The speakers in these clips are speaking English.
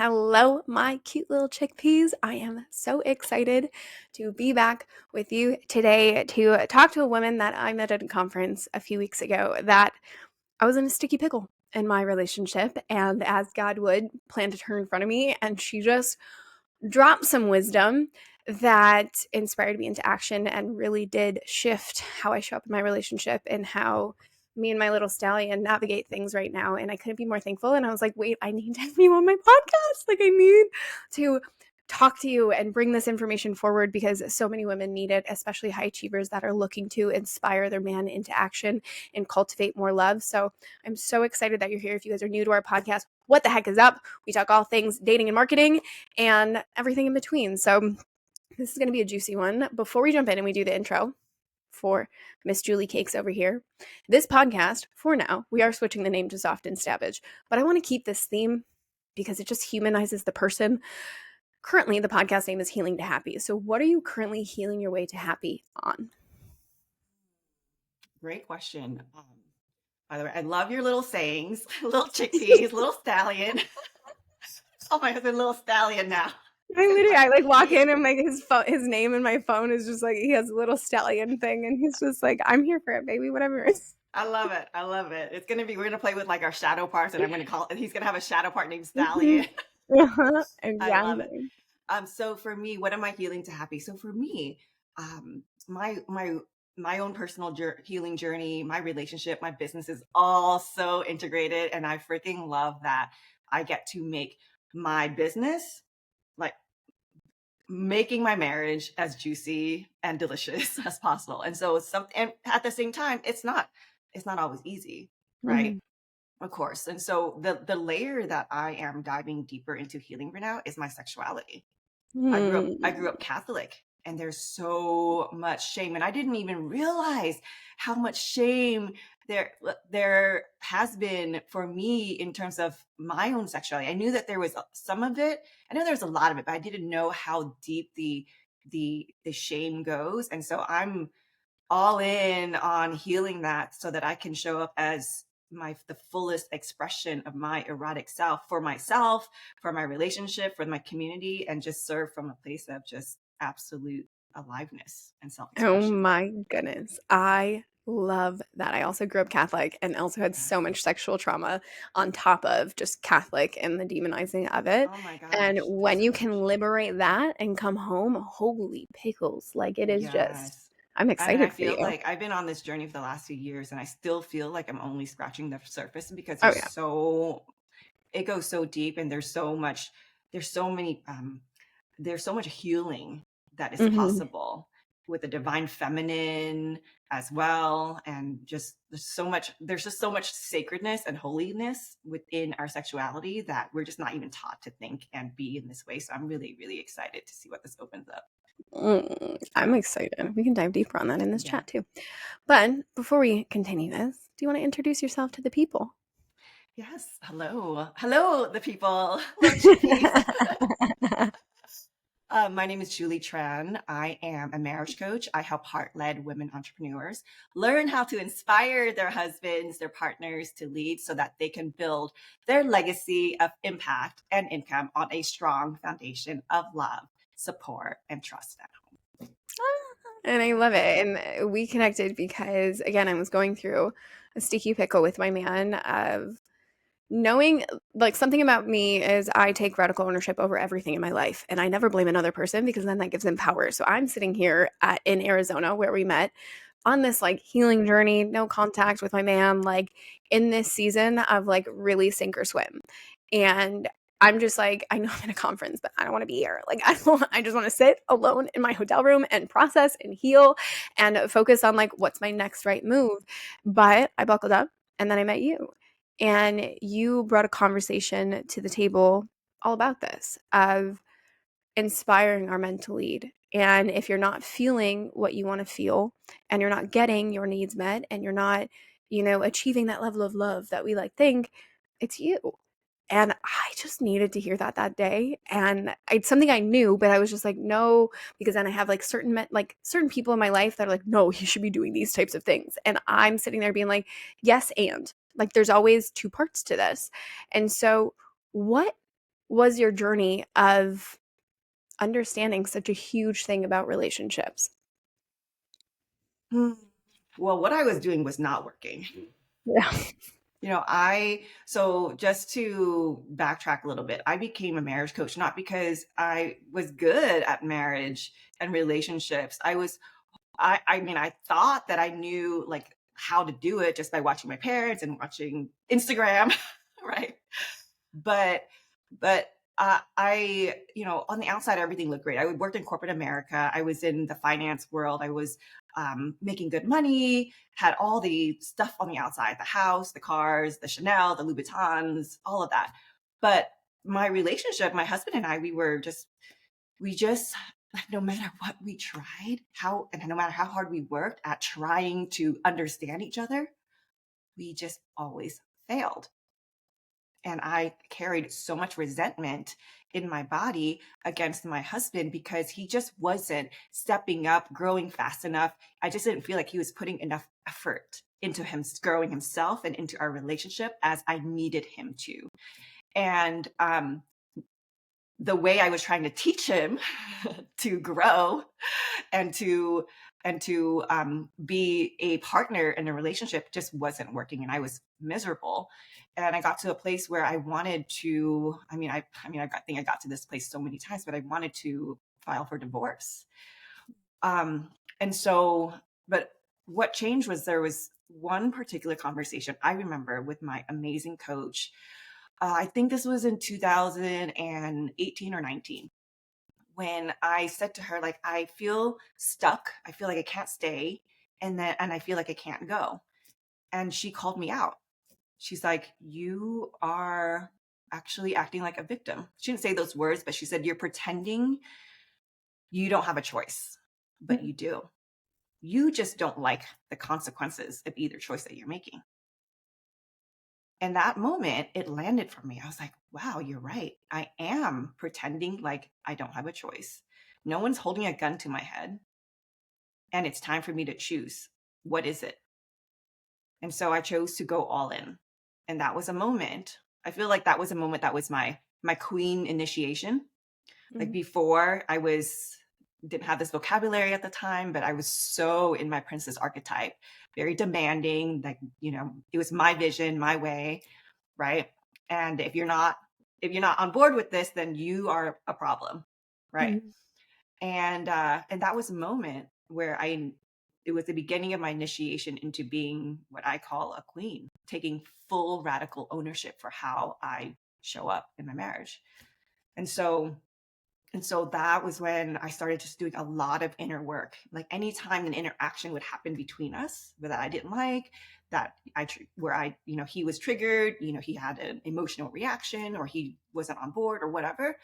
Hello, my cute little chickpeas. I am so excited to be back with you today to talk to a woman that I met at a conference a few weeks ago that I was in a sticky pickle in my relationship, and as God would, planted her in front of me, and she just dropped some wisdom that inspired me into action and really did shift how I show up in my relationship and how me and my little stallion navigate things right now. And I couldn't be more thankful. And I was like, wait, I need to have you on my podcast. Like, I need to talk to you and bring this information forward because so many women need it, especially high achievers that are looking to inspire their man into action and cultivate more love. So I'm so excited that you're here. If you guys are new to our podcast, what the heck is up? We talk all things dating and marketing and everything in between. So this is going to be a juicy one. Before we jump in and we do the intro for Miss Julie Cakes over here, this podcast, for now, we are switching the name to Soft and Savage, but I want to keep this theme because it just humanizes the person. Currently, the podcast name is Healing to Happy. So what are you currently healing your way to happy on? Great question. By the way, I love your little sayings, little chickpeas, little stallion. Oh, my husband, little stallion now. I like walk in and like his name in my phone is just like he has a little stallion thing, and he's just like, I'm here for it, baby, whatever. I love it. I love it. We're gonna play with like our shadow parts, and he's gonna have a shadow part named Stallion. Exactly. I love it. So for me, what am I healing to happy? So for me, my own personal healing journey, my relationship, my business is all so integrated, and I freaking love that I get to make my business like making my marriage as juicy and delicious as possible. And so and at the same time, it's not always easy, right? Mm-hmm. Of course. And so the layer that I am diving deeper into healing right now is my sexuality. I grew up Catholic, and there's so much shame, and I didn't even realize how much shame there has been for me in terms of my own sexuality. I knew that there was some of it. I know there was a lot of it, but I didn't know how deep the shame goes. And so I'm all in on healing that so that I can show up as the fullest expression of my erotic self, for myself, for my relationship, for my community, and just serve from a place of just absolute aliveness and self-expression. Oh my goodness. I love that. I also grew up Catholic and also had so much sexual trauma on top of just Catholic and the demonizing of it. Oh my gosh. And when you can liberate that and come home, holy pickles. Like it is just, I'm excited I feel for you. like I've been on this journey for the last few years, and I still feel like I'm only scratching the surface because it goes so deep, and there's so much healing that is possible with the divine feminine as well. And just there's just so much sacredness and holiness within our sexuality that we're just not even taught to think and be in this way. So I'm really, really excited to see what this opens up. I'm excited. We can dive deeper on that in this chat too. But before we continue this, do you want to introduce yourself to the people? Yes. Hello, the people. My name is Julie Tran. I am a marriage coach. I help heart-led women entrepreneurs learn how to inspire their husbands, their partners to lead so that they can build their legacy of impact and income on a strong foundation of love, support, and trust at home. And I love it. And we connected because, again, I was going through a sticky pickle with my man of knowing, like, something about me is I take radical ownership over everything in my life, and I never blame another person because then that gives them power. So I'm sitting here in Arizona where we met on this like healing journey, no contact with my man, like in this season of like really sink or swim. And I'm just like, I know I'm at a conference, but I don't want to be here. Like, I just want to sit alone in my hotel room and process and heal and focus on like, what's my next right move? But I buckled up, and then I met you. And you brought a conversation to the table all about this of inspiring our men to lead. And if you're not feeling what you want to feel, and you're not getting your needs met, and you're not, achieving that level of love that we like think, it's you. And I just needed to hear that day. And it's something I knew, but I was just like, no, because then I have like certain people in my life that are like, no, you should be doing these types of things. And I'm sitting there being like, yes, and like, there's always two parts to this. And so what was your journey of understanding such a huge thing about relationships? Hmm. Well, what I was doing was not working. Yeah. So just to backtrack a little bit, I became a marriage coach not because I was good at marriage and relationships. I mean, I thought that I knew like how to do it just by watching my parents and watching Instagram, right? But on the outside, everything looked great. I worked in corporate America. I was in the finance world. I was making good money, had all the stuff on the outside, the house, the cars, the Chanel, the Louboutins, all of that. But my relationship, my husband and I, we just, no matter what we tried, and no matter how hard we worked at trying to understand each other, we just always failed. And I carried so much resentment in my body against my husband because he just wasn't stepping up, growing fast enough. I just didn't feel like he was putting enough effort into him growing himself and into our relationship as I needed him to. And the way I was trying to teach him to grow and to be a partner in a relationship just wasn't working, and I was miserable. And I got to a place where I wanted to. I got to this place so many times, but I wanted to file for divorce. And so, but what changed was there was one particular conversation I remember with my amazing coach. I think this was in 2018 or 19 when I said to her, like, I feel stuck. I feel like I can't stay. And I feel like I can't go. And she called me out. She's like, you are actually acting like a victim. She didn't say those words, but she said, you're pretending you don't have a choice, but you do. You just don't like the consequences of either choice that you're making. And that moment, it landed for me. I was like, wow, you're right. I am pretending like I don't have a choice. No one's holding a gun to my head. And it's time for me to choose. What is it? And so I chose to go all in. And that was a moment. I feel like that was a moment that was my queen initiation. Like Mhm. before, I was didn't have this vocabulary at the time, but I was so in my princess archetype, very demanding. Like, it was my vision, my way, right? And if you're not on board with this, then you are a problem, right? Mhm. And that was a moment where it was the beginning of my initiation into being what I call a queen, taking full radical ownership for how I show up in my marriage. And so and so that was when I started just doing a lot of inner work. Like anytime an interaction would happen between us that I didn't like, that where he was triggered, he had an emotional reaction, or he wasn't on board, or whatever,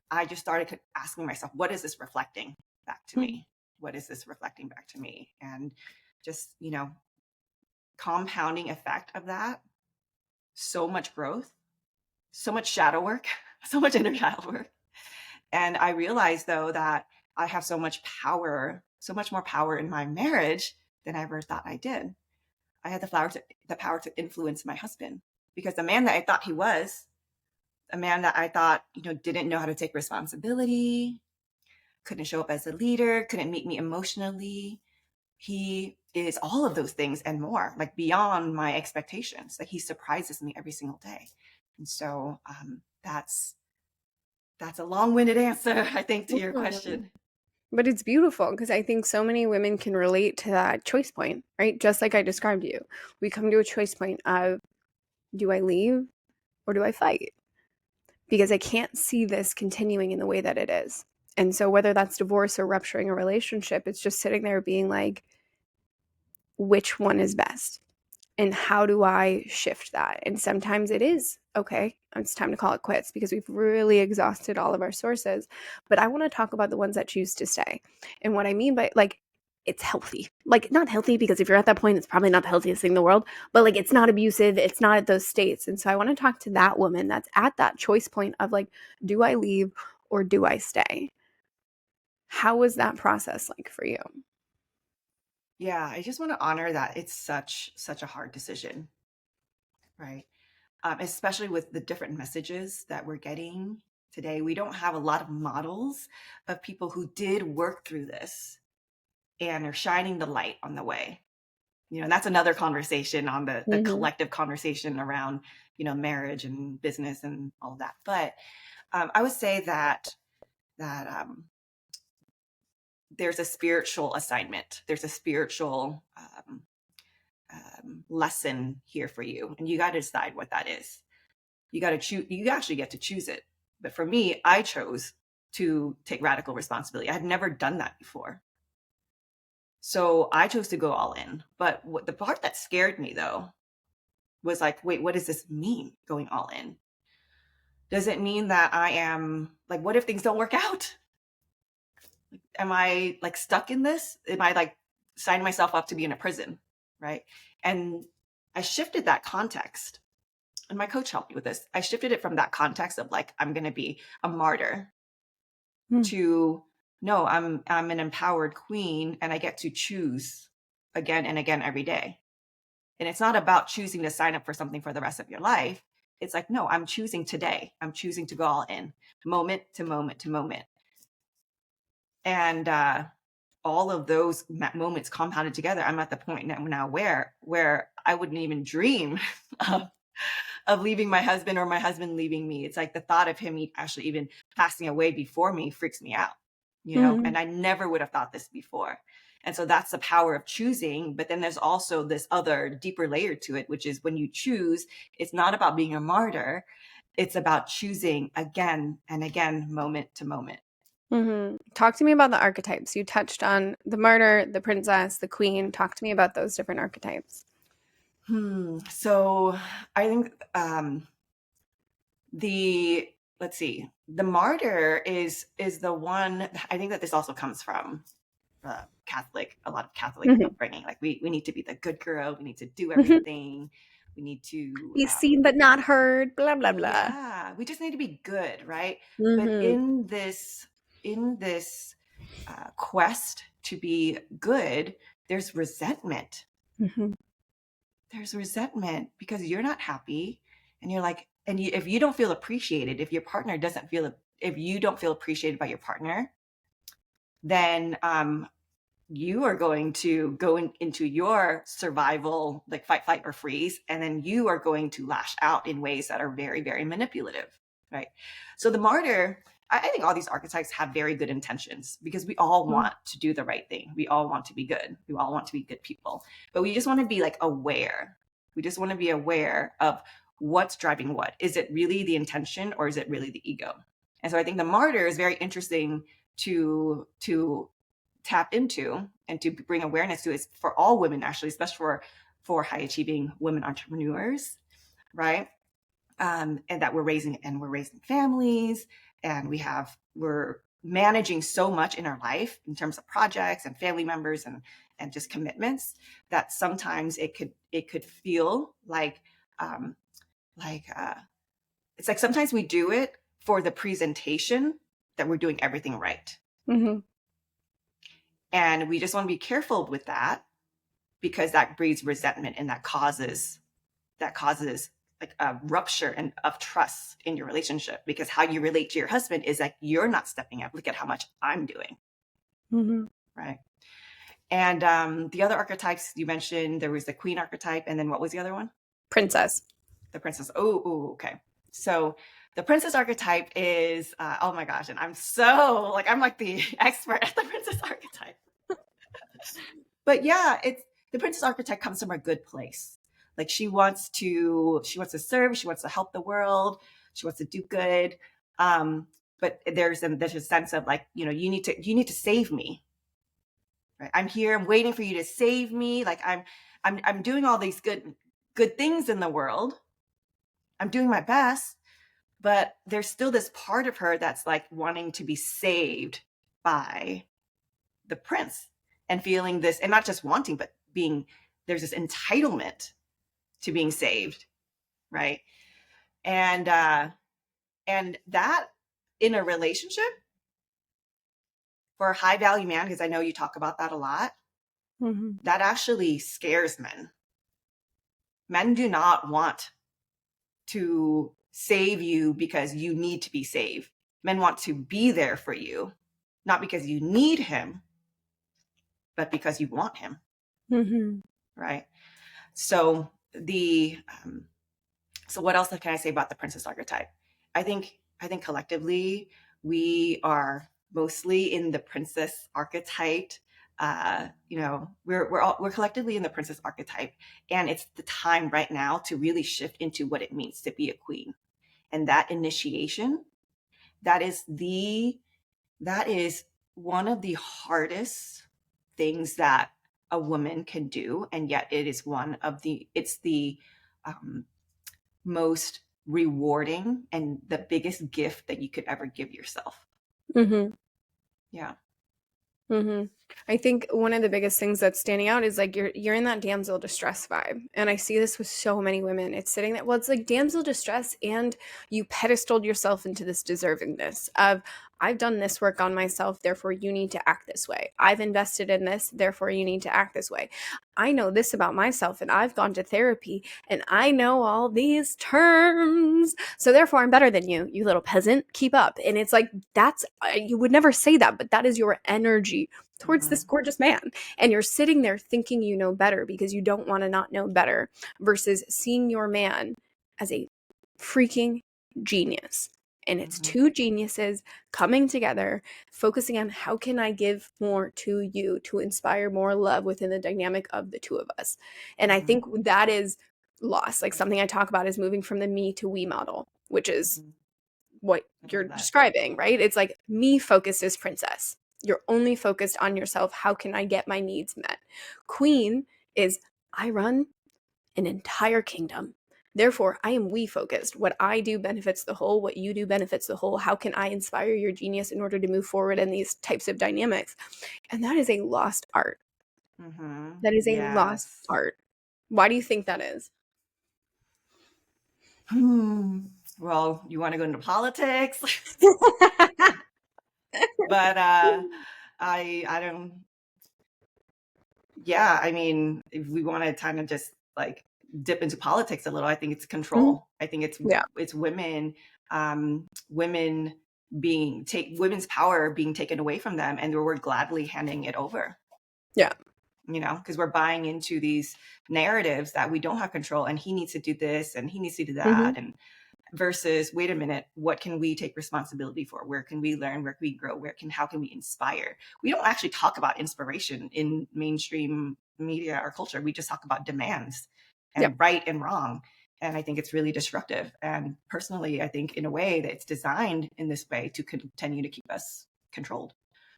I just started asking myself, what is this reflecting back to Mhm. me? What is this reflecting back to me? And just, compounding effect of that, so much growth, so much shadow work, so much inner child work. And I realized though that I have so much power, so much more power in my marriage than I ever thought I did. I had the power to influence my husband, because the man that I thought he was, a man that I thought, didn't know how to take responsibility, couldn't show up as a leader, couldn't meet me emotionally. He is all of those things and more, like beyond my expectations. Like he surprises me every single day. And so that's a long-winded answer, I think, to your Mhm. question. But it's beautiful because I think so many women can relate to that choice point, right? Just like I described you. We come to a choice point of, do I leave or do I fight? Because I can't see this continuing in the way that it is. And so, whether that's divorce or rupturing a relationship, it's just sitting there being like, which one is best? And how do I shift that? And sometimes it is okay, it's time to call it quits because we've really exhausted all of our sources. But I want to talk about the ones that choose to stay. And what I mean by like, it's healthy. Like, not healthy because if you're at that point, it's probably not the healthiest thing in the world, but like, it's not abusive. It's not at those states. And so I want to talk to that woman that's at that choice point of like, do I leave or do I stay? How was that process like for you? Yeah, I just want to honor that it's such a hard decision, right? especially with the different messages that we're getting today. We don't have a lot of models of people who did work through this and are shining the light on the way. That's another conversation on the Mhm. collective conversation around, marriage and business and all of that. But I would say that there's a spiritual assignment. There's a spiritual lesson here for you, and you got to decide what that is. You got to choose. You actually get to choose it. But for me, I chose to take radical responsibility. I had never done that before. So I chose to go all in. But the part that scared me though was like, wait, what does this mean going all in? Does it mean that I am like, what if things don't work out? Am I like stuck in this? Am I like signing myself up to be in a prison? Right. And I shifted that context. And my coach helped me with this. I shifted it from that context of like, I'm going to be a martyr Mm. to no, I'm an empowered queen and I get to choose again and again every day. And it's not about choosing to sign up for something for the rest of your life. It's like, no, I'm choosing today. I'm choosing to go all in, moment to moment to moment. And all of those moments compounded together, I'm at the point now where I wouldn't even dream of, of leaving my husband or my husband leaving me. It's like the thought of him actually even passing away before me freaks me out, Mhm. and I never would have thought this before. And so that's the power of choosing. But then there's also this other deeper layer to it, which is when you choose, it's not about being a martyr. It's about choosing again and again, moment to moment. Mhm. Talk to me about the archetypes. You touched on the martyr, the princess, the queen. Talk to me about those different archetypes. So I think the let's see, the martyr is the one. I think that this also comes from a lot of Catholic Mhm. upbringing. Like we need to be the good girl. We need to do Mhm. everything. We need to, Be seen but not heard, blah, blah, blah. yeah, we just need to be good, right? But Mhm. in this quest to be good, there's resentment. Mhm. There's resentment because you're not happy, and you're like, if you don't feel appreciated, if you don't feel appreciated by your partner, then you are going to go into your survival, like fight, flight, or freeze, and then you are going to lash out in ways that are very, very manipulative, right? So the martyr, I think all these archetypes have very good intentions because we all Mhm. want to do the right thing. We all want to be good. We all want to be good people, but we just want to be like aware. We just want to be aware of what's driving what. Is it really the intention or is it really the ego? And so I think the martyr is very interesting to tap into and to bring awareness to is for all women, actually, especially for high achieving women entrepreneurs, right? And that we're raising families, and we're managing so much in our life in terms of projects and family members and just commitments that sometimes it could feel um, like it's like sometimes we do it for the presentation that we're doing everything right. Mhm. And we just want to be careful with that because that breeds resentment and that causes like a rupture of trust in your relationship, because how you relate to your husband is like, you're not stepping up, look at how much I'm doing, Mhm. right? And the other archetypes you mentioned, there was the queen archetype, and then what was the other one? Princess. The princess. Oh, okay. So the princess archetype is oh my gosh, and I'm like the expert at the princess archetype. But yeah, it's the princess archetype comes from a good place. Like she wants to serve, she wants to help the world, she wants to do good. But there's a sense of like, you need to save me. Right? I'm here, I'm waiting for you to save me. Like I'm doing all these good things in the world. I'm doing my best, but there's still this part of her that's like wanting to be saved by the prince, and feeling this, and not just wanting, but being, there's this entitlement to being saved, right? And that in a relationship for a high value man, because I know you talk about that a lot, Mhm. that actually scares men. Men do not want to save you because you need to be saved. Men want to be there for you, not because you need him, but because you want him, Mm-hmm. right? So the so what else can I say about the princess archetype? I think collectively we are mostly in the princess archetype. We're collectively in the princess archetype, and it's the time right now to really shift into what it means to be a queen. And that initiation, that is the that is one of the hardest things that a woman can do, and yet it is it's the um, most rewarding and the biggest gift that you could ever give yourself. Mm-hmm. Yeah. Mm-hmm. I think one of the biggest things that's standing out is like you're in that damsel distress vibe. And I see this with so many women. It's sitting there, well, it's like damsel distress, and you pedestaled yourself into this deservingness of I've done this work on myself, therefore you need to act this way. I've invested in this, therefore you need to act this way. I know this about myself, and I've gone to therapy, and I know all these terms. So therefore I'm better than you, you little peasant. Keep up. And it's like that's you would never say that, but that is your energy towards this Mm-hmm. gorgeous man. And you're sitting there thinking you know better because you don't want to not know better, versus seeing your man as a freaking genius. And it's Mm-hmm. two geniuses coming together, focusing on how can I give more to you to inspire more love within the dynamic of the two of us. And I Mm-hmm. think that is lost. Like something I talk about is moving from the me to we model, which is Mm-hmm. what I you're love that. describing, right? It's like me focused is princess. You're only focused on yourself. How can I get my needs met? Queen is I run an entire kingdom. Therefore, I am we focused. What I do benefits the whole. What you do benefits the whole. How can I inspire your genius in order to move forward in these types of dynamics? And that is a lost art. Mm-hmm. That is a lost Yes. art. Why do you think that is? Hmm. Well, you want to go into politics, but I don't. Yeah, I mean, if we want to kind of just like dip into politics a little, I think it's Mhm. control. I think Yeah. it's women being take women's power being taken away from them, and we're gladly handing it over. Yeah. Because we're buying into these narratives that we don't have control, and he needs to do this, and he needs to do Hmm. that, and versus wait a minute, what can we take responsibility for? Where can we learn? Where can we grow? How can we inspire? We don't actually talk about inspiration in mainstream media or culture. We just talk about demands Yep. and right and wrong. And I think it's really disruptive. And personally, I think in a way that it's designed in this way to continue to keep us controlled.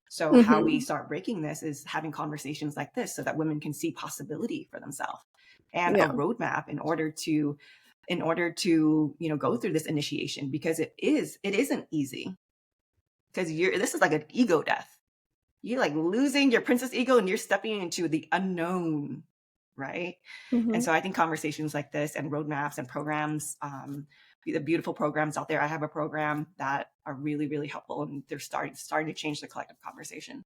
So how we Hmm. start breaking this is having conversations like this so that women can see possibility for themselves and a Yeah. roadmap in order to go through this initiation, because it isn't easy, because this is like an ego death. You're like losing your princess ego and you're stepping into the unknown, right? And Hmm. so I think conversations like this and roadmaps and programs, the beautiful programs out there, I have a program that are really really helpful, and they're starting to change the collective conversation.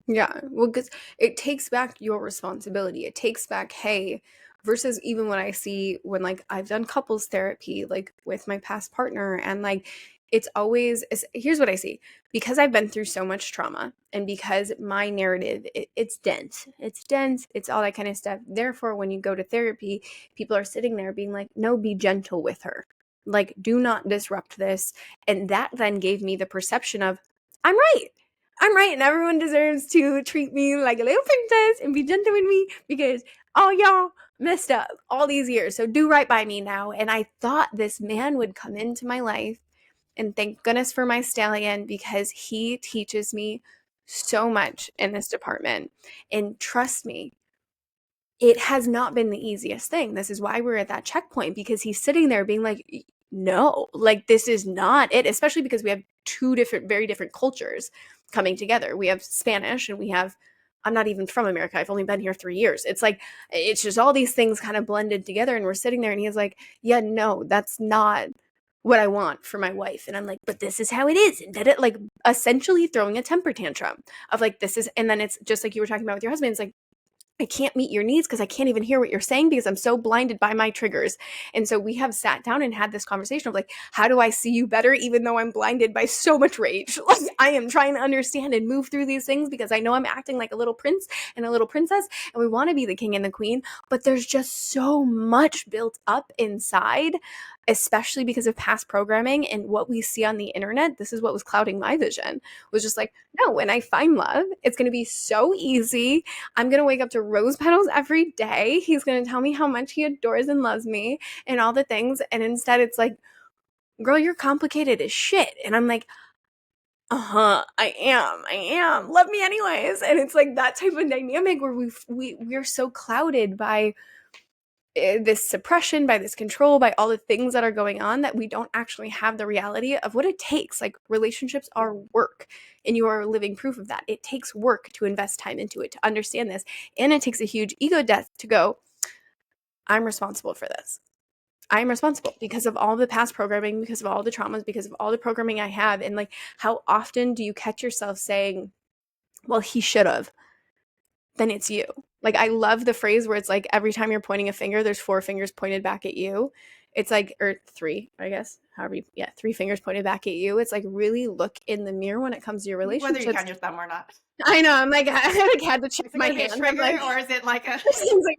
Yeah, well, because it takes back your responsibility. It takes back, hey, versus even when I see when like I've done couples therapy, like with my past partner, and like here's what I see, because I've been through so much trauma, and because my narrative, it's dense, it's all that kind of stuff. Therefore, when you go to therapy, people are sitting there being like, no, be gentle with her. Like, do not disrupt this. And that then gave me the perception of, I'm right. I'm right, and everyone deserves to treat me like a little princess and be gentle with me because all y'all messed up all these years. So do right by me now. And I thought this man would come into my life, and thank goodness for my stallion because he teaches me so much in this department. And trust me, it has not been the easiest thing. This is why we're at that checkpoint, because he's sitting there being like, no, like this is not it, especially because we have two different, very different cultures coming together. We have Spanish and we have, I'm not even from America. I've only been here 3 years. It's like, it's just all these things kind of blended together. And we're sitting there and he's like, yeah, no, that's not what I want for my wife. And I'm like, but this is how it is. And did it like essentially throwing a temper tantrum of like, this is, and then it's just like you were talking about with your husband. It's like, I can't meet your needs because I can't even hear what you're saying because I'm so blinded by my triggers. And so we have sat down and had this conversation of like, how do I see you better even though I'm blinded by so much rage? Like I am trying to understand and move through these things because I know I'm acting like a little prince and a little princess and we want to be the king and the queen, but there's just so much built up inside, especially because of past programming and what we see on the internet. This is what was clouding my vision. Was just like, no, when I find love, it's going to be so easy. I'm going to wake up to rose petals every day. He's going to tell me how much he adores and loves me and all the things. And instead, it's like, girl, you're complicated as shit. And I'm like, I am. Love me anyways. And it's like that type of dynamic where we're so clouded by this suppression, by this control, by all the things that are going on that we don't actually have the reality of what it takes. Like relationships are work, and you are living proof of that. It takes work to invest time into it, to understand this. And it takes a huge ego death to go, I'm responsible for this. I'm responsible because of all the past programming, because of all the traumas, because of all the programming I have. And like, how often do you catch yourself saying, well, he should have? Then it's you. Like I love the phrase where it's like every time you're pointing a finger, there's four fingers pointed back at you. It's like, or three, I guess. However, yeah, three fingers pointed back at you. It's like really look in the mirror when it comes to your Whether you relationships. count your thumb or not. I know. I'm like, I like had to check Is it my going to be a hand. I'm like, trigger or is it like a? it's like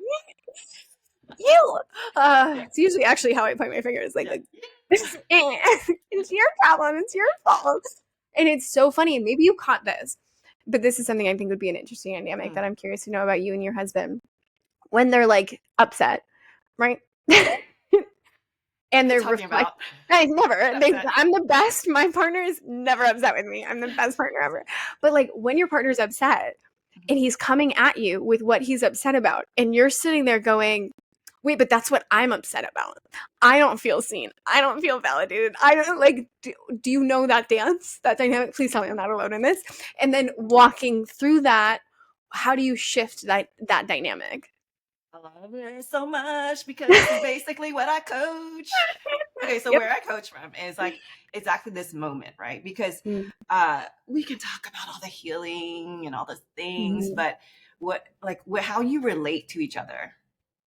you. Yeah. It's usually actually how I point my fingers. Like, Yeah. it's your problem. It's your fault. And it's so funny. And maybe you caught this, but this is something I think would be an interesting dynamic Mm. that I'm curious to know about you and your husband when they're like upset, right? What And are you they're talking reflect. about? I never. Get upset. I'm the best. My partner is never upset with me. I'm the best partner ever. But like when your partner's upset and he's coming at you with what he's upset about, and you're sitting there going, wait, but that's what I'm upset about. I don't feel seen. I don't feel validated. I don't like, do you know that dance, that dynamic? Please tell me I'm not alone in this. And then walking through that, how do you shift that dynamic? I love it so much because this is basically what I coach. Okay, so Yep. where I coach from is like exactly this moment, right? Because Mm-hmm. we can talk about all the healing and all the things, Mm-hmm. but how you relate to each other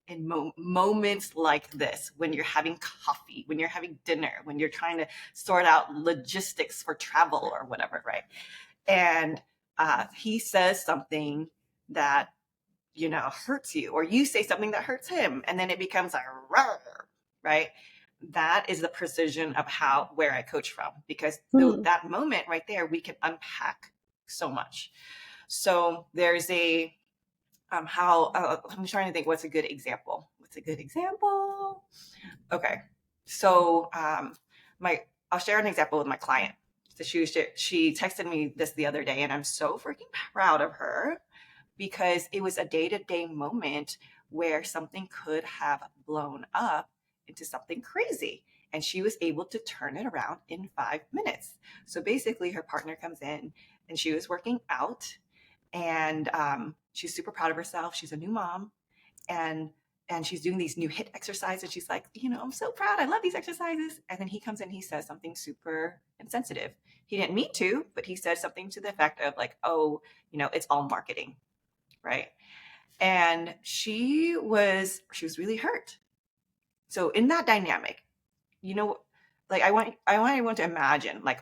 in moments like this, when you're having coffee, when you're having dinner, when you're trying to sort out logistics for travel or whatever, right? And he says something that hurts you, or you say something that hurts him, and then it becomes a roar, right? That is the precision of where I coach from, because that moment right there, we can unpack so much. So there's a how I'm trying to think what's a good example. Okay, so my I'll share an example with my client. So she texted me this the other day, and I'm so freaking proud of her because it was a day-to-day moment where something could have blown up into something crazy. And she was able to turn it around in 5 minutes. So basically, her partner comes in and she was working out, and she's super proud of herself. She's a new mom, and she's doing these new hit exercises. She's like, I'm so proud. I love these exercises. And then he comes in, he says something super insensitive. He didn't mean to, but he said something to the effect of like, oh, it's all marketing, right? And she was really hurt. So in that dynamic, like I want everyone to imagine like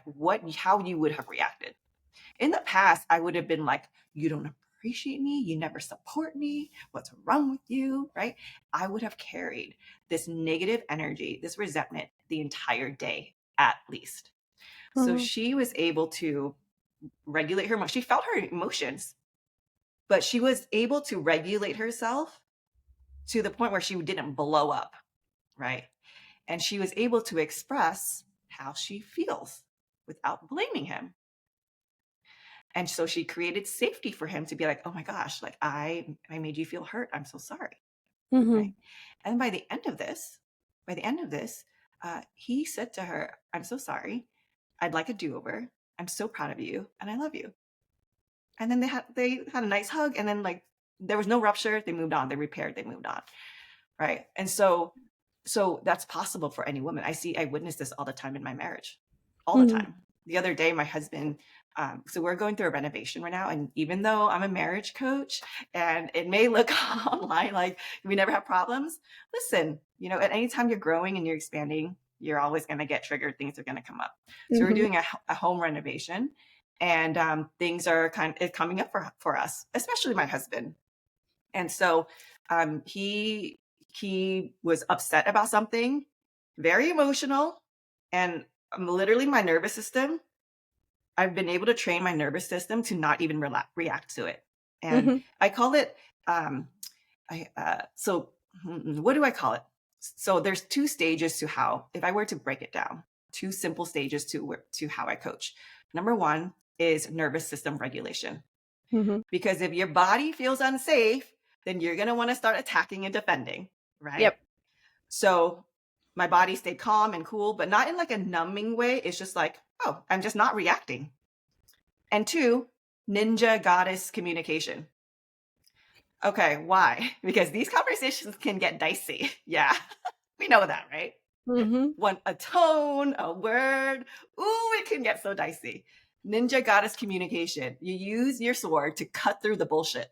how you would have reacted. In the past, I would have been like, you don't appreciate me, you never support me, what's wrong with you, right? I would have carried this negative energy, this resentment the entire day at least. So Mm-hmm. she was able to regulate her emotions. She felt her emotions, but she was able to regulate herself to the point where she didn't blow up, right? And she was able to express how she feels without blaming him. And so she created safety for him to be like, oh my gosh, like I made you feel hurt. I'm so sorry. Mm-hmm. Right. And by the end of this, he said to her, I'm so sorry. I'd like a do-over. I'm so proud of you and I love you. And then they had a nice hug, and then like there was no rupture. They moved on. They repaired. They moved on. Right. And so that's possible for any woman. I witness this all the time in my marriage, all the Mm-hmm. time. The other day, my husband So we're going through a renovation right now. And even though I'm a marriage coach and it may look online like we never have problems, listen, at any time you're growing and you're expanding, you're always going to get triggered. Things are going to come up. So we're Mhm. doing a home renovation, and things are coming up for us, especially my husband. And so he was upset about something, very emotional, and literally my nervous system, I've been able to train my nervous system to not even react to it. And Mhm. I call it, what do I call it? So there's two stages to how, if I were to break it down, two simple stages to how I coach. Number one is nervous system regulation. Mhm. Because if your body feels unsafe, then you're going to want to start attacking and defending, right? Yep. So my body stayed calm and cool, but not in like a numbing way. It's just like, oh, I'm just not reacting. And two, ninja goddess communication. Okay, why? Because these conversations can get dicey. Yeah, we know that, right? Mhm. A tone, a word, ooh, it can get so dicey. Ninja goddess communication. You use your sword to cut through the bullshit.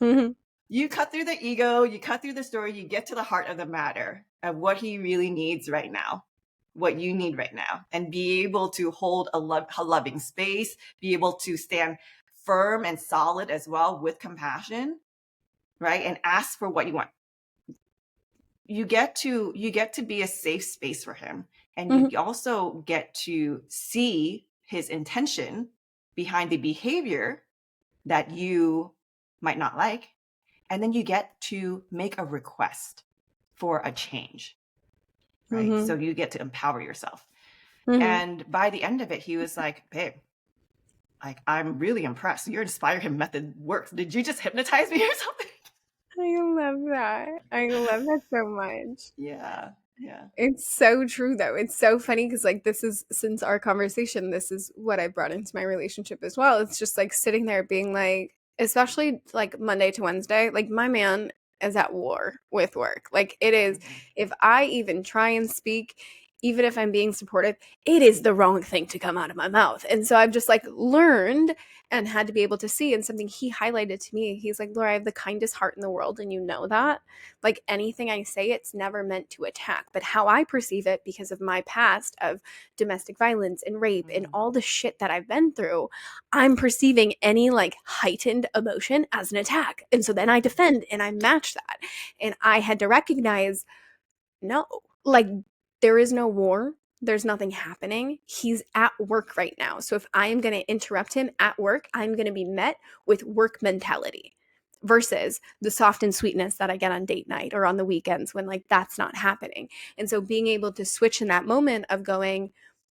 Mhm. You cut through the ego, you cut through the story, you get to the heart of the matter of what he really needs right now, what you need right now, and be able to hold a loving space, be able to stand firm and solid as well with compassion, right? And ask for what you want. You get to be a safe space for him, and Mhm. you also get to see his intention behind the behavior that you might not like, and then you get to make a request for a change, right? So Mhm. you get to empower yourself. Mhm. And by the end of it, he was like, babe, like, I'm really impressed. Your inspire him method works. Did you just hypnotize me or something? I love that. I love that so much. Yeah. Yeah. It's so true though. It's so funny because like this is since our conversation, this is what I brought into my relationship as well. It's just like sitting there being like, especially like Monday to Wednesday, like my man is at war with work. Like it is, Mhm. if I even try and speak, even if I'm being supportive, it is the wrong thing to come out of my mouth. And so I've just like learned and had to be able to see. And something he highlighted to me, he's like, Laura, I have the kindest heart in the world, and you know that. Like anything I say, it's never meant to attack, but how I perceive it because of my past of domestic violence and rape and Mhm. all the shit that I've been through, I'm perceiving any like heightened emotion as an attack. And so then I Mhm. defend and I match that. And I had to recognize no, like there is no war. There's nothing happening. He's at work right now. So if I am going to interrupt him at work, I'm going to be met with work mentality versus the soft and sweetness that I get on date night or on the weekends when like that's not happening. And so being able to switch in that moment of going,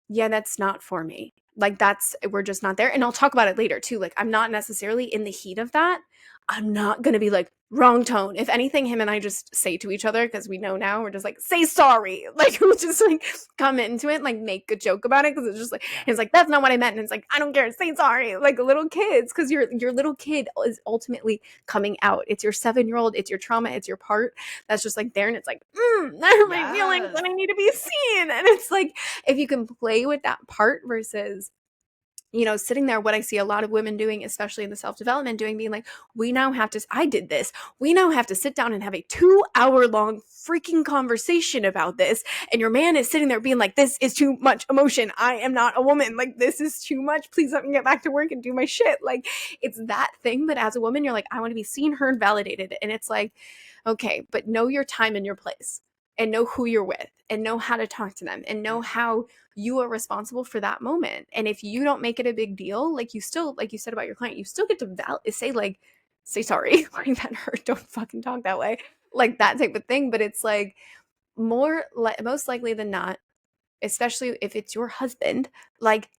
yeah, that's not for me. Like that's we're just not there. And I'll talk about it later too. Like I'm not necessarily in the heat of that. I'm not going to be like wrong tone. If anything, him and I just say to each other because we know now we're just like say sorry. Like we just like come into it, and, like make a joke about it because it's just like Yeah. it's like that's not what I meant, and it's like I don't care. Say sorry, like little kids because your little kid is ultimately coming out. It's your 7-year-old. It's your trauma. It's your part that's just like there, and it's like that hurt my feelings, Yes. and I need to be seen. And it's like if you can play with that part versus sitting there, what I see a lot of women doing, especially in the self development, doing, being like, we now have to, I did this. We now have to sit down and have a 2 hour long freaking conversation about this. And your man is sitting there being like, this is too much emotion. I am not a woman. Like, this is too much. Please let me get back to work and do my shit. Like, it's that thing. But as a woman, you're like, I want to be seen, heard, validated. And it's like, okay, but know your time and your place and know who you're with and know how to talk to them and know Yeah. how you are responsible for that moment. And if you don't make it a big deal, like you still, like you said about your client, you still get to say like, say sorry, like that hurt. Don't fucking talk that way, like that type of thing. But it's like most likely than not, especially if it's your husband, like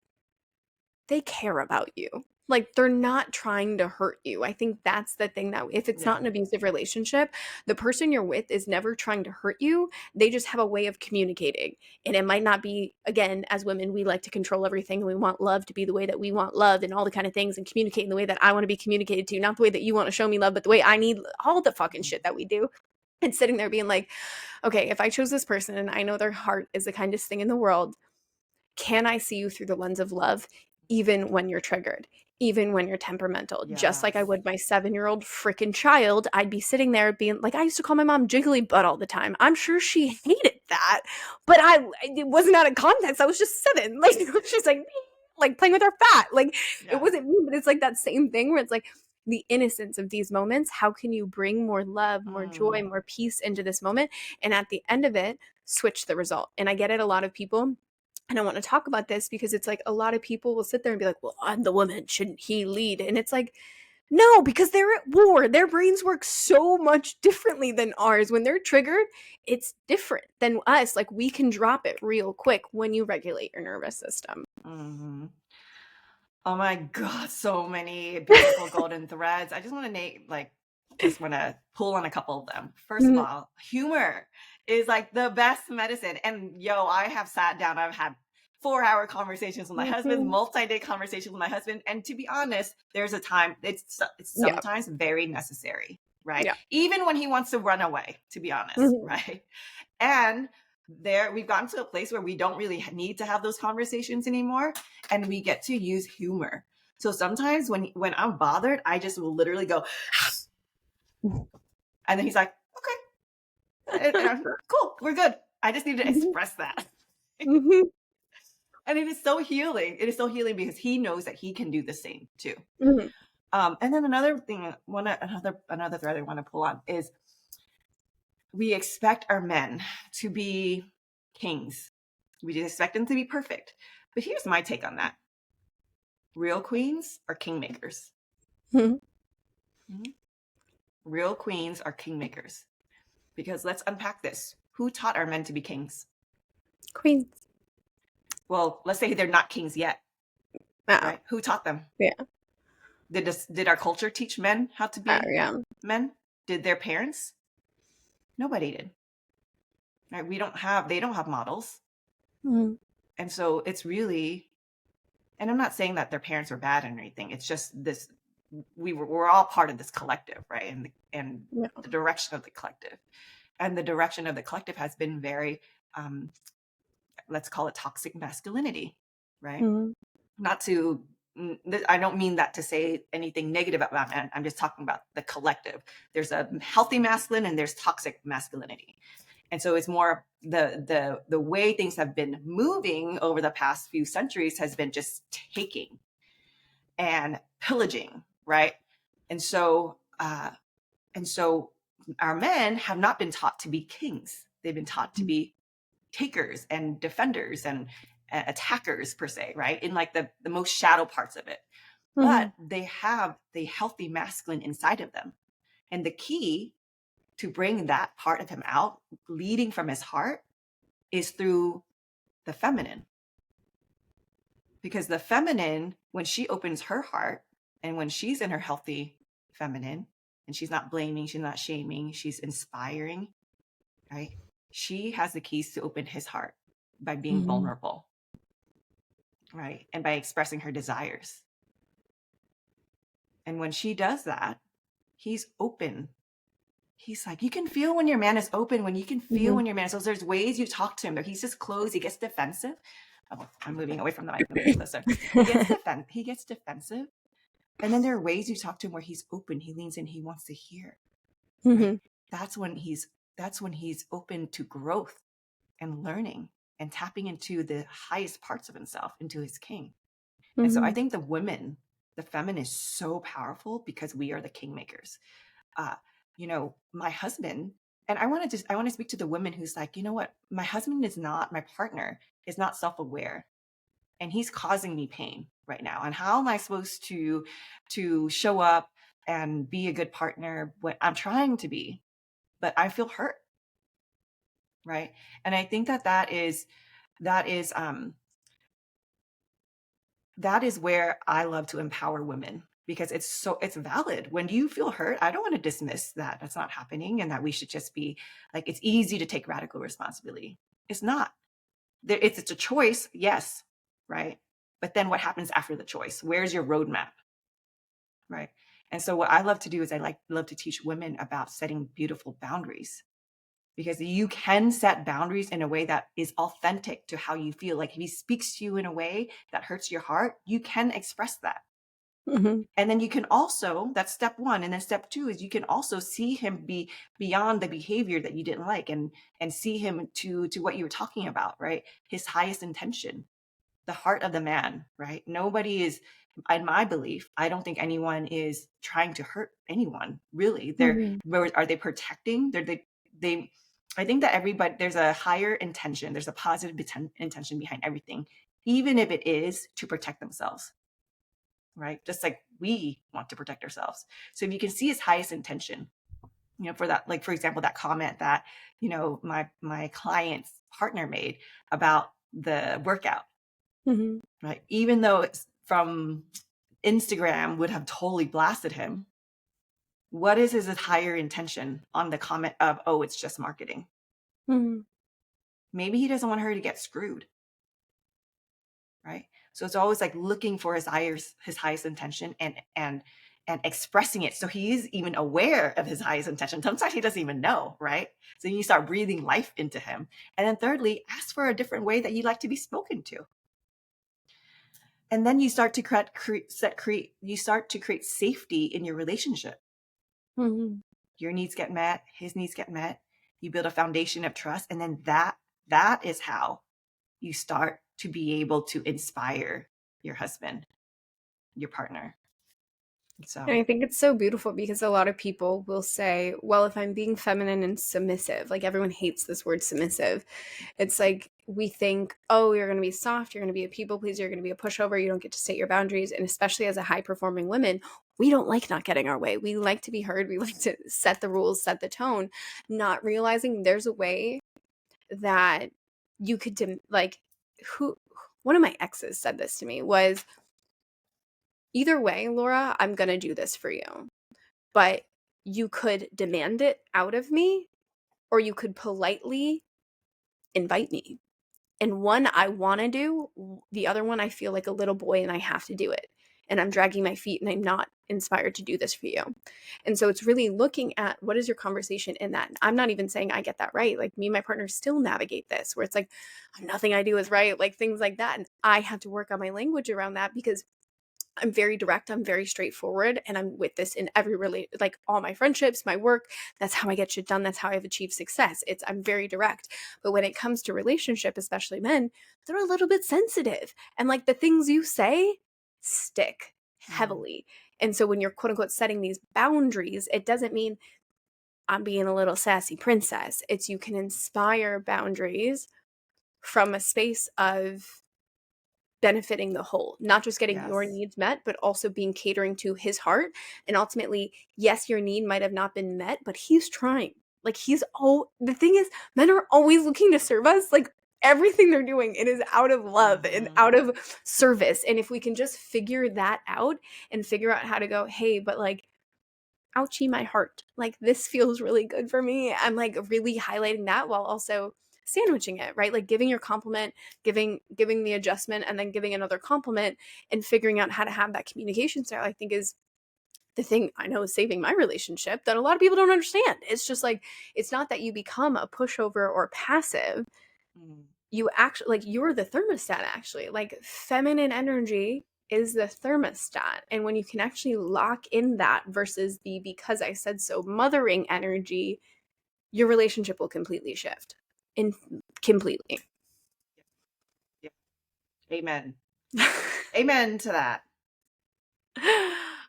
they care about you. Like they're not trying to hurt you. I think that's the thing, that if it's not Yeah. an abusive relationship, the person you're with is never trying to hurt you. They just have a way of communicating. And it might not be, again, as women, we like to control everything and we want love to be the way that we want love and all the kind of things and communicate in the way that I want to be communicated to, not the way that you want to show me love, but the way I need all the fucking Mhm. shit that we do. And sitting there being like, okay, if I chose this person and I know their heart is the kindest thing in the world, can I see you through the lens of love? even when you're triggered, even when you're temperamental. Just like I Yes. would my 7-year-old freaking child, I'd be sitting there being like, I used to call my mom jiggly butt all the time. I'm sure she hated that, but it wasn't out of context. I was just 7. Like, she's like playing with her fat. Like, it Yeah. wasn't me, but it's like that same thing where it's like the innocence of these moments. How can you bring more love, more joy, Mm. more peace into this moment? And at the end of it, switch the result. And I get it, a lot of people, and I want to talk about this because it's like a lot of people will sit there and be like, well, I'm the woman. Shouldn't he lead? And it's like, no, because they're at war. Their brains work so much differently than ours. When they're triggered, it's different than us. Like, we can drop it real quick when you regulate your nervous system. Mhm. Oh my God, so many beautiful golden threads. I just want to just want to pull on a couple of them. First of Mhm, all, humor is like the best medicine. And yo, I have sat down, I've had 4-hour conversations with my husband, mhm. multi-day conversations with my husband. And to be honest, there's a time, it's Yeah, sometimes very necessary, right? yeah. Even when he wants to run away, to be honest, Mhm, right? And there we've gotten to a place where we don't really need to have those conversations anymore, and we get to use humor. So sometimes when I'm bothered, I just will literally go, and then he's like, okay, and I'm cool, we're good. I just need to mhm, express that. mhm, And it is so healing. It is so healing because he knows that he can do the same too. mhm. And then another thing, another thread I want to pull on is we expect our men to be kings. We just expect them to be perfect. But here's my take on that. Real queens are kingmakers. Mhm. Mhm. Real queens are kingmakers. Because let's unpack this. Who taught our men to be kings? Queens. Well, let's say they're not kings yet, Oh, right? Who taught them? yeah. Did our culture teach men how to Oh, be yeah. men? Did their parents? Nobody did. Right? They don't have models. Mhm, And so it's really, and I'm not saying that their parents were bad or anything. It's just this, we're all part of this collective, right? And yeah. the direction of the collective. And the direction of the collective has been very, um, let's call it toxic masculinity, right? Mhm, Not to, I don't mean that to say anything negative about men. I'm just talking about the collective. There's a healthy masculine and there's toxic masculinity. And so it's more the way things have been moving over the past few centuries has been just taking and pillaging, right? And so and so our men have not been taught to be kings. They've been taught to mhm, be takers and defenders and attackers per se, right? In like the most shadow parts of it. But mhm, they have the healthy masculine inside of them. And the key to bring that part of him out, leading from his heart, is through the feminine. Because the feminine, when she opens her heart and when she's in her healthy feminine, and she's not blaming, she's not shaming, she's inspiring, right? She has the keys to open his heart by being mhm, vulnerable, right? And by expressing her desires. And when she does that, he's open. He's like, you can feel when your man is open, when you can feel mhm. when your man is, so there's ways you talk to him, but he's just closed, he gets defensive. Oh, I'm moving away from the mic, let me get closer. He gets defensive. And then there are ways you talk to him where he's open, he leans in, he wants to hear, right? Mhm, That's when he's open to growth and learning and tapping into the highest parts of himself, into his king. And so I mhm, think the feminine is so powerful because we are the kingmakers. Uh, my husband, and I want to speak to the women who's like, you know what, my partner is not self-aware, and he's causing me pain right now. And how am I supposed to show up and be a good partner when I'm trying to be, but I feel hurt, right? And I think that is that is where I love to empower women, because it's valid. When you feel hurt, I don't want to dismiss that that's not happening and that we should just be like, it's easy to take radical responsibility. It's not. It's a choice, yes, right? But then what happens after the choice? Where's your roadmap, right? And so what I love to do is love to teach women about setting beautiful boundaries, because you can set boundaries in a way that is authentic to how you feel. Like if he speaks to you in a way that hurts your heart, you can express that. Mm-hmm. And then you can also, that's step one. And then step two is you can also see him be beyond the behavior that you didn't like, and see him to what you were talking about, right? His highest intention, the heart of the man, right? Nobody is, in my belief, I don't think anyone is trying to hurt anyone, really. Mm-hmm. Are they protecting? They, I think that everybody, there's a higher intention, there's a positive intention behind everything, even if it is to protect themselves, right? Just like we want to protect ourselves. So if you can see his highest intention, for that, like for example, that comment that, my client's partner made about the workout, Mm-hmm. right? Even though it's from Instagram would have totally blasted him, what is his higher intention on the comment of, oh, it's just marketing? Mm-hmm. Maybe he doesn't want her to get screwed, right? So it's always like looking for his highest intention, and expressing it so he's even aware of his highest intention. Sometimes he doesn't even know, right? So you start breathing life into him. And then thirdly, ask for a different way that you'd like to be spoken to. And then you start to create safety in your relationship. Mm-hmm. Your needs get met, his needs get met. You build a foundation of trust, and then that is how you start to be able to inspire your husband, your partner. And So I think it's so beautiful because a lot of people will say, well, if I'm being feminine and submissive, like everyone hates this word submissive. It's like we think, oh, you're going to be soft, you're going to be a people pleaser, you're going to be a pushover, you don't get to state your boundaries. And especially as a high performing woman, we don't like not getting our way. We like to be heard. We like to set the rules, set the tone, not realizing there's a way that you could, like, who, one of my exes said this to me was, either way, Laura, I'm going to do this for you. But you could demand it out of me, or you could politely invite me. And one I want to do, the other one I feel like a little boy and I have to do it. And I'm dragging my feet and I'm not inspired to do this for you. And so it's really looking at what is your conversation in that. I'm not even saying I get that right. Like me and my partner still navigate this where it's like nothing I do is right, like things like that. And I have to work on my language around that because I'm very direct, I'm very straightforward, and I'm with this in every like all my friendships, my work. That's how I get shit done. That's how I've achieved success. I'm very direct. But when it comes to relationship, especially men, they're a little bit sensitive. And like the things you say stick mm, heavily. And so when you're quote unquote setting these boundaries, it doesn't mean I'm being a little sassy princess. It's you can inspire boundaries from a space of benefiting the whole, not just getting your yes. needs met, but also being catering to his heart. And ultimately, yes, your need might have not been met, but he's trying. Like the thing is, men are always looking to serve us. Like everything they're doing, it is out of love and Mm-hmm. out of service. And if we can just figure that out and figure out how to go, hey, but like ouchie my heart, like this feels really good for me, I'm like really highlighting that while also sandwiching it, right? Like giving your compliment, giving the adjustment, and then giving another compliment, and figuring out how to have that communication style, I think is the thing I know is saving my relationship that a lot of people don't understand. It's just like it's not that you become a pushover or passive. Mm, You actually, like, you're the thermostat. Actually, like feminine energy is the thermostat, and when you can actually lock in that versus the because I said so mothering energy, your relationship will completely shift in completely. yeah. Amen. Amen to that.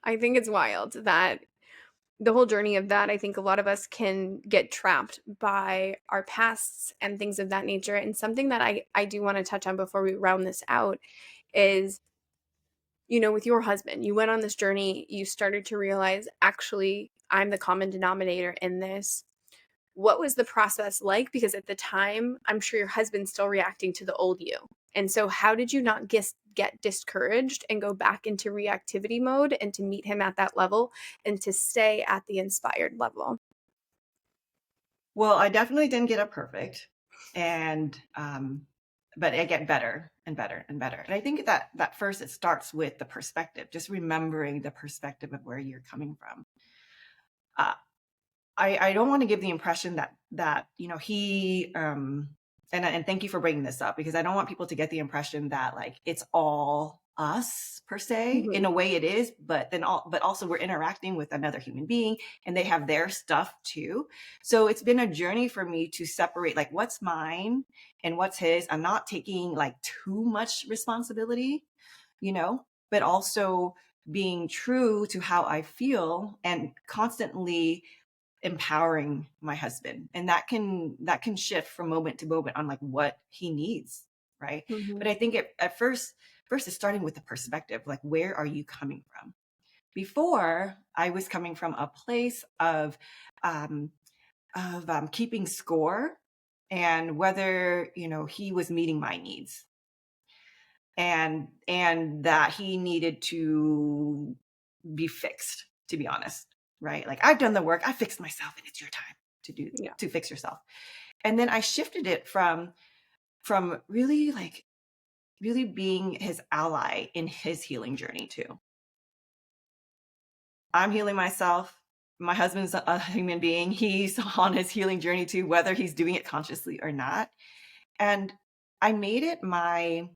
I think it's wild that the whole journey of that, I think a lot of us can get trapped by our pasts and things of that nature. And something that I do want to touch on before we round this out is, with your husband, you went on this journey, you started to realize, actually, I'm the common denominator in this. What was the process like? Because at the time, I'm sure your husband's still reacting to the old you. And so, how did you not get discouraged and go back into reactivity mode and to meet him at that level and to stay at the inspired level? Well, I definitely didn't get it perfect, and but I get better and better and better. And I think that first it starts with the perspective, just remembering the perspective of where you're coming from. Uh, I don't want to give the impression that he and thank you for bringing this up, because I don't want people to get the impression that like it's all us per se. In Mhm. a way it is, but but also we're interacting with another human being and they have their stuff too. So it's been a journey for me to separate like what's mine and what's his. I'm not taking like too much responsibility, but also being true to how I feel and constantly empowering my husband. And that can shift from moment to moment on like what he needs, right? But Mhm. I think at first it's starting with the perspective, like where are you coming from? Before, I was coming from a place um keeping score and whether he was meeting my needs, and that he needed to be fixed, to be honest, right? Like I've done the work, I fixed myself, and it's your time Yeah. to fix yourself. And then I shifted it from really like really being his ally in his healing journey too. I'm healing myself. My husband's a human being. He's on his healing journey too, whether he's doing it consciously or not. And I made it my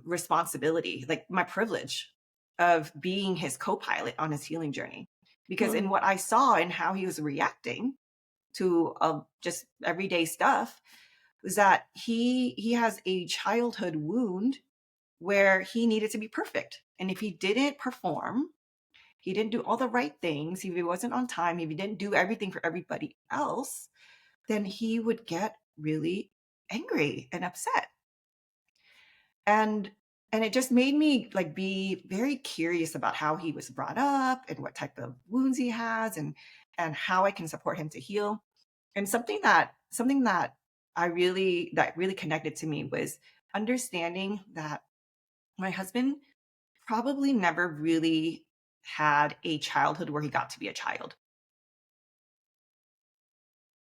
responsibility, like my privilege of being his co-pilot on his healing journey. Because in Mm. what I saw and how he was reacting to just everyday stuff was that he has a childhood wound where he needed to be perfect. And if he didn't perform, he didn't do all the right things, if he wasn't on time, if he didn't do everything for everybody else, then he would get really angry and upset. And it just made me like be very curious about how he was brought up and what type of wounds he has, and how I can support him to heal. And something that really connected to me was understanding that my husband probably never really had a childhood where he got to be a child,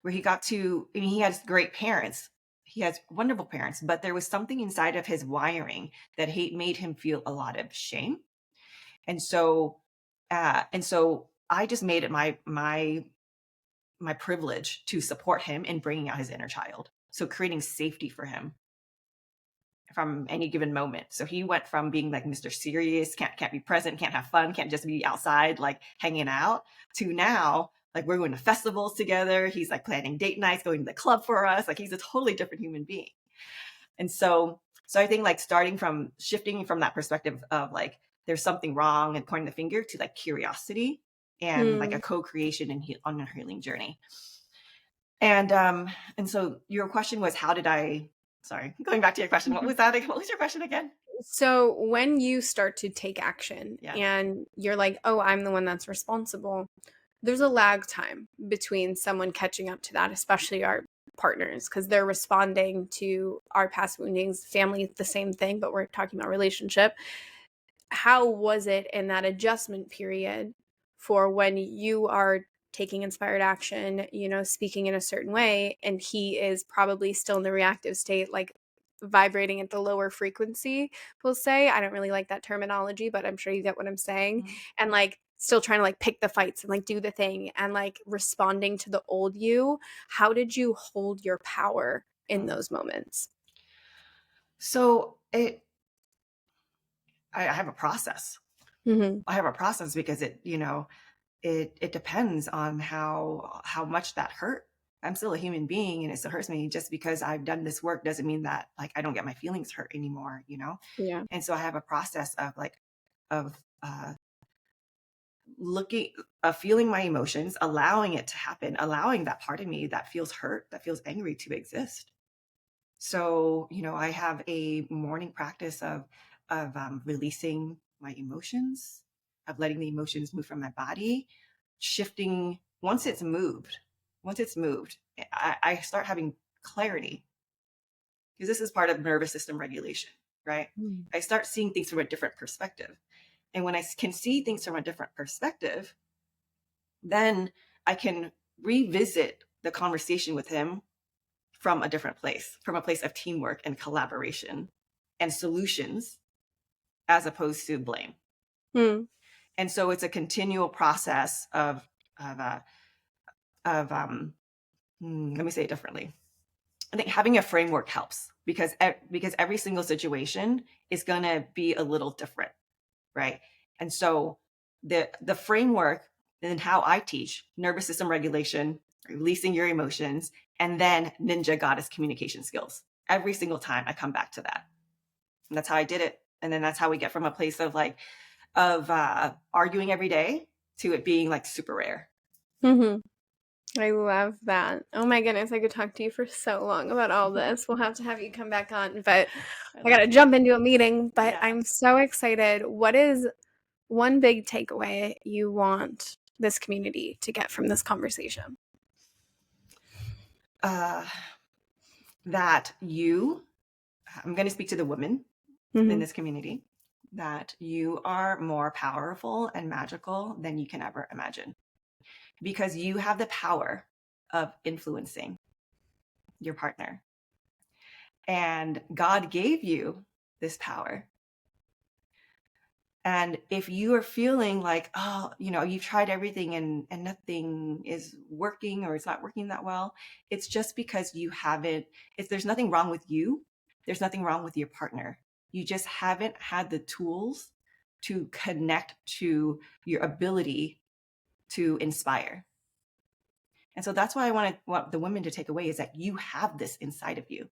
where he got to, I mean, he has great parents. He has wonderful parents, but there was something inside of his wiring that made him feel a lot of shame. And so I just made it my privilege to support him in bringing out his inner child. So creating safety for him from any given moment. So he went from being like Mr. Serious, can't be present, can't have fun, can't just be outside like hanging out, to now like we're going to festivals together. He's like planning date nights, going to the club for us. Like he's a totally different human being. And so I think like shifting from that perspective of like there's something wrong and pointing the finger to like curiosity and like a Mm. co-creation on a healing journey. And so your question was, how did I, sorry, going back to your question, what was that? What was your question again? So when you start to take action Yeah. and you're like, oh, I'm the one that's responsible, there's a lag time between someone catching up to that, especially our partners, because they're responding to our past woundings. Family, the same thing, but we're talking about relationship. How was it in that adjustment period for when you are taking inspired action, speaking in a certain way, and he is probably still in the reactive state, like vibrating at the lower frequency, we'll say. I don't really like that terminology, but I'm sure you get what I'm saying. Mhm. And like still trying to like pick the fights and like do the thing and like responding to the old you. How did you hold your power in Mm. those moments? So I have a process. Hmm. I have a process because it depends on how much that hurt. I'm still a human being and it still hurts me. Just because I've done this work doesn't mean that like I don't get my feelings hurt anymore. Yeah. And so I have a process of looking feeling my emotions, allowing it to happen, allowing that part of me that feels hurt, that feels angry, to exist. So I have a morning practice of releasing my emotions, of letting the emotions move from my body, shifting. Once it's moved, I start having clarity, because this is part of nervous system regulation, right? Mm. I start seeing things from a different perspective. And when I can see things from a different perspective, then I can revisit the conversation with him from a different place, from a place of teamwork and collaboration and solutions, as opposed to blame. Mm. And so it's a continual process of uh, let me say it differently. I think having a framework helps because every single situation is going to be a little different, right? And so the framework and how I teach nervous system regulation, releasing your emotions, and then ninja goddess communication skills. Every single time I come back to that. And that's how I did it. And then that's how we get from a place of arguing every day to it being like super rare. Mm-hmm. I love that. Oh my goodness, I could talk to you for so long about all this. We'll have to have you come back on, but I I love gotta it. jump into a meeting. But Yeah. I'm so excited. What is one big takeaway you want this community to get from this conversation? Uh, that I'm going to speak to the women in Mm-hmm. this community, that you are more powerful and magical than you can ever imagine because you have the power of influencing your partner. And God gave you this power. And if you are feeling like, oh, you've tried everything and nothing is working or it's not working that well, it's just because you haven't, there's nothing wrong with you. There's nothing wrong with your partner. You just haven't had the tools to connect to your ability to inspire. And so that's why I want the women to take away is that you have this inside of you,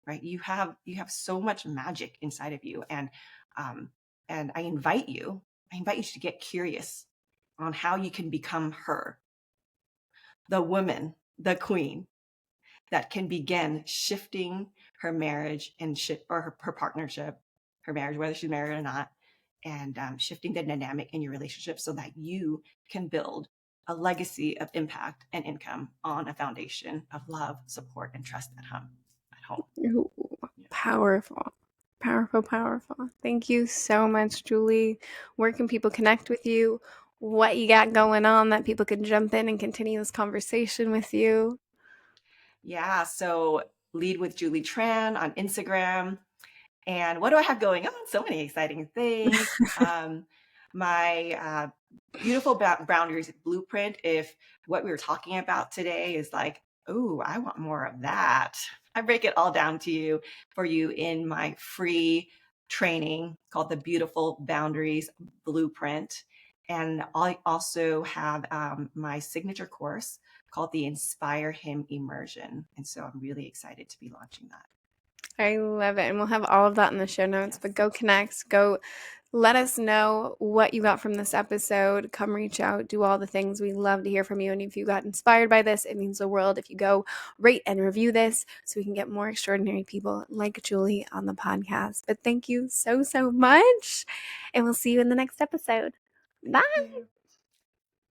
right? You have so much magic inside of you. Um, and I invite you to get curious on how you can become her, the woman, the queen that can begin shifting her marriage and or her partnership, her marriage, whether she's married or not, and shifting the dynamic in your relationship so that you can build a legacy of impact and income on a foundation of love, support, and trust at home. Ooh, Yeah. powerful. Powerful, powerful. Thank you so much, Julie. Where can people connect with you? What you got going on that people can jump in and continue this conversation with you? Yeah. So lead with Julie Tran on Instagram. And what do I have going on? So many exciting things. My beautiful boundaries blueprint. If what we were talking about today is like, oh, I want more of that, I break it all down to you for you in my free training called the Beautiful Boundaries Blueprint. And I also have my signature course called the Inspire Him Immersion. And so I'm really excited to be launching that. I love it. And we'll have all of that in the show notes. Yes. But go connect, go let us know what you got from this episode. Come reach out, do all the things. We love to hear from you. And if you got inspired by this, it means the world if you go rate and review this so we can get more extraordinary people like Julie on the podcast. But thank you so, so much. And we'll see you in the next episode. Thank Bye. you.